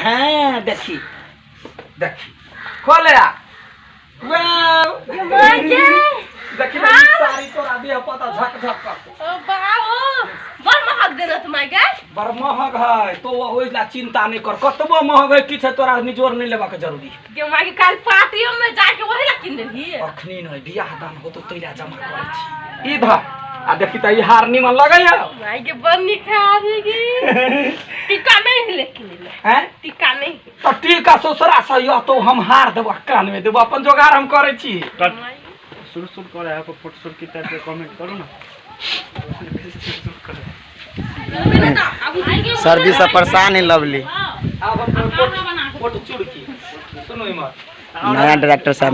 हाँ देखी देखी खोले आ देखी सारी तोरा देह पता झक झक करते बड़ महग देना तुम्हारे गैस बड़ महग है तो ओइला चिंता नहीं कर कतबो महग है किछ तोरा निजोर नहीं लेबा के जरूरी के मागी काल पार्टियों में जाके वही ला किन देही अखनी नहीं बियाह दान हो तो तैला जमा करे छी इधर आ देखी त ई हार निमन लगैया माई के बन्नी खारीगी टीका नहीं लेकिन हैं टीका नहीं तो टीका ससुरा सही तो हम हार देबो कान में देबो अपन जोगार हम करे छी सुर करे आपको फोटो शूट की टाइप में कमेंट करो ना सर्दी से परेशान है लवली। अब हम फोटो चुड़की सुनो इमर नया डायरेक्टर साहब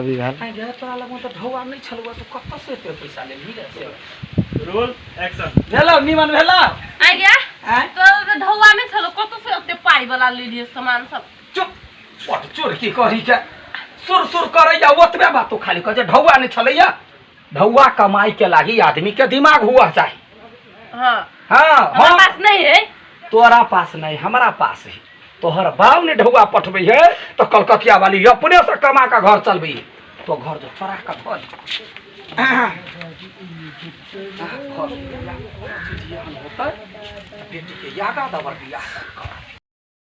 भी भेल आ गया तोरा लग में तो ढौआ नहीं छलवा तो कत से एते पैसा ले ली रे रोल एक्शन भेलो निमन भेलो आ गया हैं तो ढौआ में चलो कत से ओते पाई वाला ले लिए सामान सब चुप फोटो चुड़की करी के सुर करैया ओतबे बात खाली कह जे ढौआ नहीं छलैया ढौआ कमाई के लागी आदमी के दिमाग हुआ चाहिए हां हां हमारे पास नहीं है तोरा पास नहीं हमारा पास है तोहर बाप ने ढौआ पठबे है तो कलकतिया वाली अपने से कमा का घर चलबी तो घर जो चोरा का धोल बेटी के यागा दबर बियाह कर